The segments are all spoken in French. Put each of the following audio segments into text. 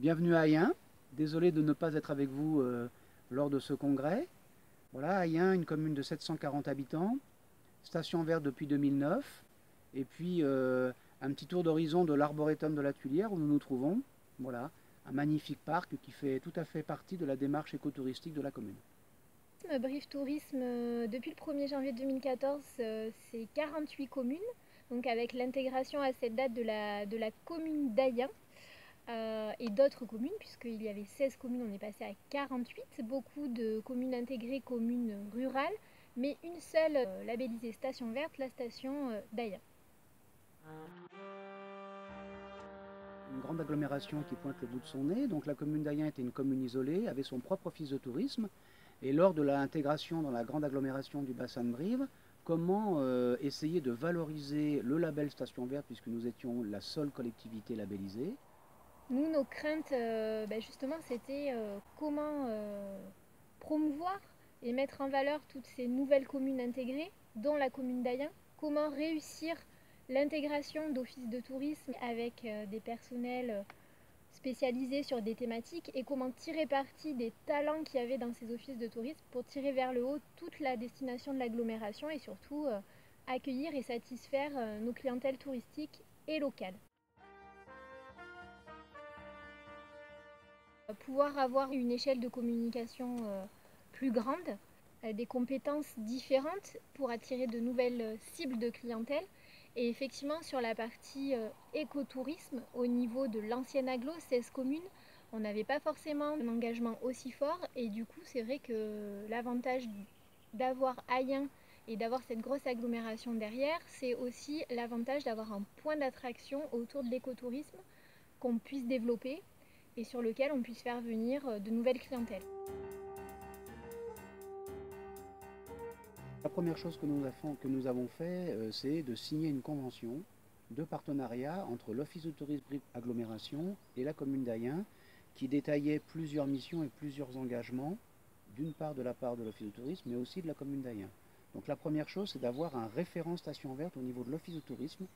Bienvenue à Ayen. Désolé de ne pas être avec vous lors de ce congrès. Voilà, Ayen, une commune de 740 habitants, station verte depuis 2009, et puis un petit tour d'horizon de l'arboretum de la Tuilière où nous nous trouvons. Voilà, un magnifique parc qui fait tout à fait partie de la démarche écotouristique de la commune. Brief Tourisme, depuis le 1er janvier 2014, c'est 48 communes, donc avec l'intégration à cette date de la commune d'Ayen et d'autres communes, puisqu'il y avait 16 communes, on est passé à 48, beaucoup de communes intégrées, communes rurales, mais une seule labellisée station verte, la station d'Ayen. Une grande agglomération qui pointe le bout de son nez. Donc la commune d'Ayen était une commune isolée, avait son propre office de tourisme. Et lors de l'intégration dans la grande agglomération du bassin de Brive, comment essayer de valoriser le label Station Verte, puisque nous étions la seule collectivité labellisée. Nous, nos craintes, justement, c'était comment promouvoir et mettre en valeur toutes ces nouvelles communes intégrées, dont la commune d'Ayen, comment réussir l'intégration d'offices de tourisme avec des personnels spécialisés sur des thématiques et comment tirer parti des talents qu'il y avait dans ces offices de tourisme pour tirer vers le haut toute la destination de l'agglomération et surtout accueillir et satisfaire nos clientèles touristiques et locales. Pouvoir avoir une échelle de communication plus grande, des compétences différentes pour attirer de nouvelles cibles de clientèle. Et effectivement, sur la partie écotourisme, au niveau de l'ancienne agglo, 16 communes, on n'avait pas forcément un engagement aussi fort. Et du coup, c'est vrai que l'avantage d'avoir Ayen et d'avoir cette grosse agglomération derrière, c'est aussi l'avantage d'avoir un point d'attraction autour de l'écotourisme qu'on puisse développer et sur lequel on puisse faire venir de nouvelles clientèles. La première chose que nous avons fait, c'est de signer une convention de partenariat entre l'Office de tourisme Brive Agglomération et la commune d'Ayen, qui détaillait plusieurs missions et plusieurs engagements, d'une part de la part de l'Office de tourisme, mais aussi de la commune d'Ayen. Donc la première chose, c'est d'avoir un référent station verte au niveau de l'Office de tourisme,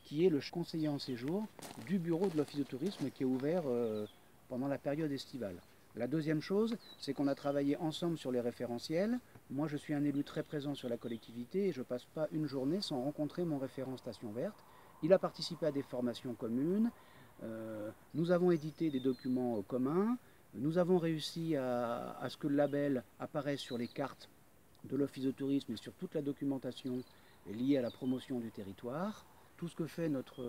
qui est le conseiller en séjour du bureau de l'Office de tourisme qui est ouvert pendant la période estivale. La deuxième chose, c'est qu'on a travaillé ensemble sur les référentiels. Moi, je suis un élu très présent sur la collectivité et je ne passe pas une journée sans rencontrer mon référent Station Verte. Il a participé à des formations communes. Nous avons édité des documents communs. Nous avons réussi à ce que le label apparaisse sur les cartes de l'Office de tourisme et sur toute la documentation liée à la promotion du territoire. Tout ce que fait notre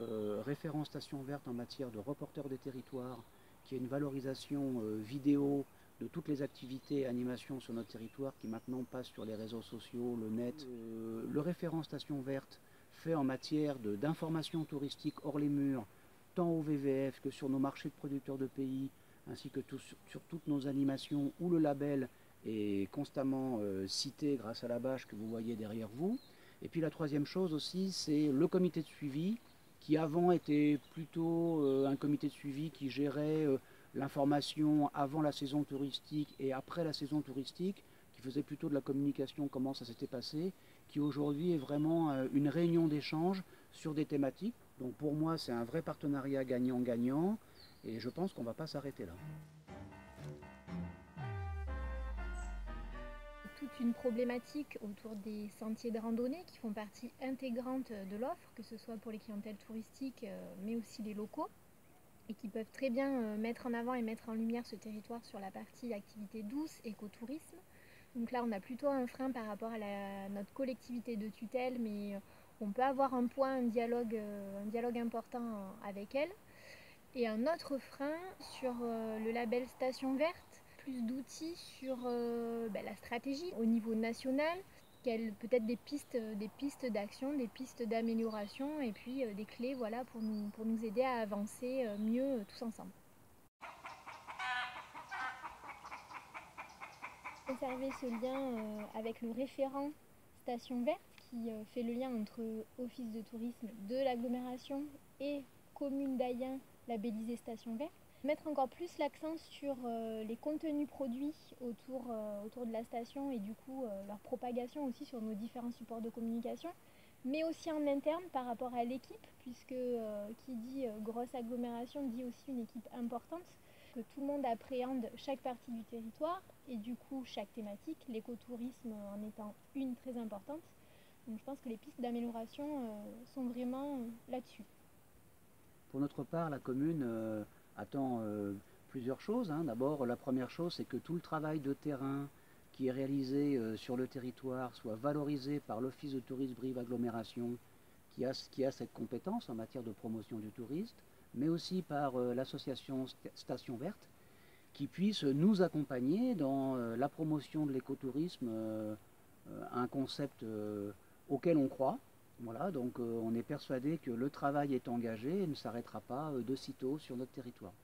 référent Station Verte en matière de reporter des territoires, qui est une valorisation vidéo de toutes les activités et animations sur notre territoire qui maintenant passent sur les réseaux sociaux, le net. Le référent Station Verte fait en matière d'information touristique hors les murs, tant au VVF que sur nos marchés de producteurs de pays, ainsi que sur toutes nos animations où le label est constamment cité grâce à la bâche que vous voyez derrière vous. Et puis la troisième chose aussi, c'est le comité de suivi, qui avant était plutôt un comité de suivi qui gérait l'information avant la saison touristique et après la saison touristique, qui faisait plutôt de la communication, comment ça s'était passé, qui aujourd'hui est vraiment une réunion d'échange sur des thématiques. Donc pour moi, c'est un vrai partenariat gagnant-gagnant, et je pense qu'on ne va pas s'arrêter là. Toute une problématique autour des sentiers de randonnée qui font partie intégrante de l'offre, que ce soit pour les clientèles touristiques mais aussi les locaux, et qui peuvent très bien mettre en avant et mettre en lumière ce territoire sur la partie activité douce, écotourisme. Donc là, on a plutôt un frein par rapport à notre collectivité de tutelle, mais on peut avoir un point, un dialogue important avec elle. Et un autre frein sur le label Station Verte, plus d'outils sur la stratégie au niveau national, peut-être des pistes d'action, des pistes d'amélioration et puis des clés voilà, pour nous aider à avancer mieux tous ensemble. Conserver ce lien avec le référent Station Verte qui fait le lien entre office de tourisme de l'agglomération et commune d'Ayen labellisée Station Verte. Mettre encore plus l'accent sur les contenus produits autour de la station et du coup leur propagation aussi sur nos différents supports de communication, mais aussi en interne par rapport à l'équipe, puisque qui dit grosse agglomération dit aussi une équipe importante. que tout le monde appréhende chaque partie du territoire et du coup chaque thématique, l'écotourisme en étant une très importante. Donc je pense que les pistes d'amélioration sont vraiment là-dessus. Pour notre part, la commune attend plusieurs choses, hein. D'abord, la première chose, c'est que tout le travail de terrain qui est réalisé sur le territoire soit valorisé par l'Office de tourisme Brive Agglomération, qui a cette compétence en matière de promotion du tourisme, mais aussi par l'association Station Verte, qui puisse nous accompagner dans la promotion de l'écotourisme, un concept auquel on croit. Voilà, donc on est persuadé que le travail est engagé et ne s'arrêtera pas de sitôt sur notre territoire.